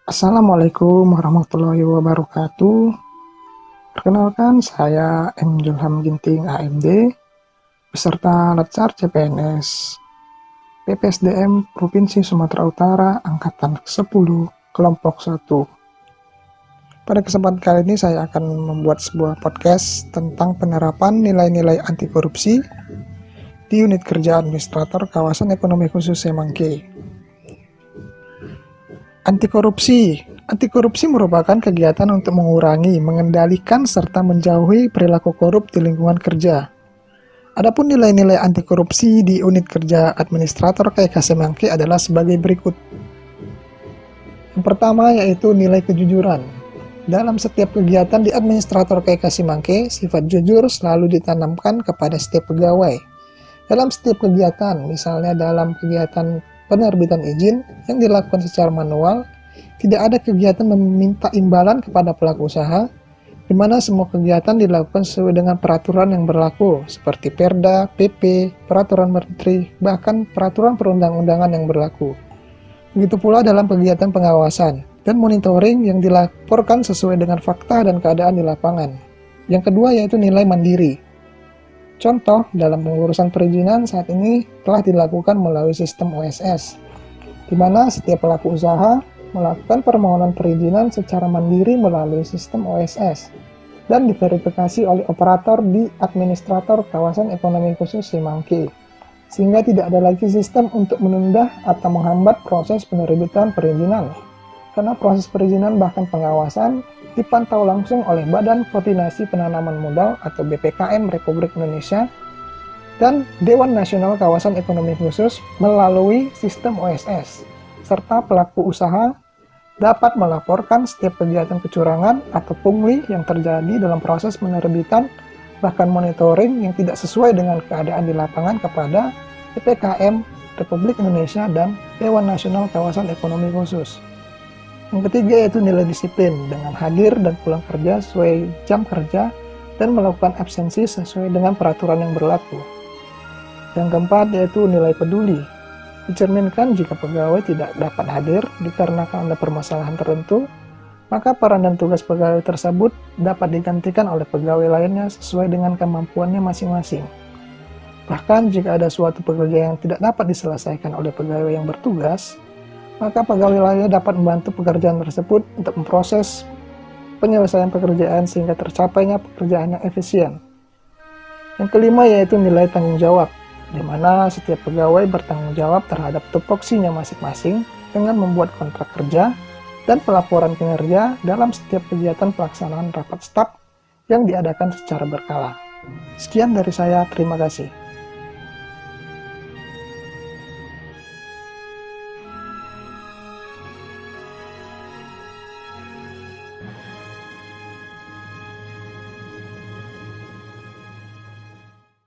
Assalamualaikum warahmatullahi wabarakatuh. Perkenalkan, saya M. Julham Ginting AMD, peserta Latsar CPNS PPSDM Provinsi Sumatera Utara Angkatan 10 Kelompok 1. Pada kesempatan kali ini saya akan membuat sebuah podcast tentang penerapan nilai-nilai anti korupsi di unit kerja administrator kawasan ekonomi khusus Semanggi. Anti korupsi merupakan kegiatan untuk mengurangi, mengendalikan, serta menjauhi perilaku korup di lingkungan kerja. Adapun nilai-nilai anti korupsi di unit kerja administrator KK Semanggi adalah sebagai berikut. Yang pertama yaitu nilai kejujuran. Dalam setiap kegiatan di administrator KK Semanggi, sifat jujur selalu ditanamkan kepada setiap pegawai. Dalam setiap kegiatan, misalnya dalam kegiatan penerbitan izin yang dilakukan secara manual, tidak ada kegiatan meminta imbalan kepada pelaku usaha, di mana semua kegiatan dilakukan sesuai dengan peraturan yang berlaku, seperti Perda, PP, Peraturan Menteri, bahkan peraturan perundang-undangan yang berlaku. Begitu pula dalam kegiatan pengawasan dan monitoring yang dilaporkan sesuai dengan fakta dan keadaan di lapangan. Yang kedua yaitu nilai mandiri. Contoh, dalam pengurusan perizinan saat ini telah dilakukan melalui sistem OSS, di mana setiap pelaku usaha melakukan permohonan perizinan secara mandiri melalui sistem OSS dan diverifikasi oleh operator di administrator kawasan ekonomi khusus Semanggi, sehingga tidak ada lagi sistem untuk menunda atau menghambat proses penerbitan perizinan, karena proses perizinan bahkan pengawasan dipantau langsung oleh Badan Koordinasi Penanaman Modal atau BPKM Republik Indonesia dan Dewan Nasional Kawasan Ekonomi Khusus melalui sistem OSS, serta pelaku usaha dapat melaporkan setiap kegiatan kecurangan atau pungli yang terjadi dalam proses penerbitan bahkan monitoring yang tidak sesuai dengan keadaan di lapangan kepada BPKM Republik Indonesia dan Dewan Nasional Kawasan Ekonomi Khusus. Yang ketiga yaitu nilai disiplin, dengan hadir dan pulang kerja sesuai jam kerja dan melakukan absensi sesuai dengan peraturan yang berlaku. Yang keempat yaitu nilai peduli, dicerminkan jika pegawai tidak dapat hadir dikarenakan ada permasalahan tertentu, maka peran dan tugas pegawai tersebut dapat digantikan oleh pegawai lainnya sesuai dengan kemampuannya masing-masing. Bahkan jika ada suatu pekerjaan yang tidak dapat diselesaikan oleh pegawai yang bertugas, maka pegawai lainnya dapat membantu pekerjaan tersebut untuk memproses penyelesaian pekerjaan sehingga tercapainya pekerjaan yang efisien. Yang kelima yaitu nilai tanggung jawab, di mana setiap pegawai bertanggung jawab terhadap tupoksinya masing-masing dengan membuat kontrak kerja dan pelaporan kinerja dalam setiap kegiatan pelaksanaan rapat staf yang diadakan secara berkala. Sekian dari saya, terima kasih.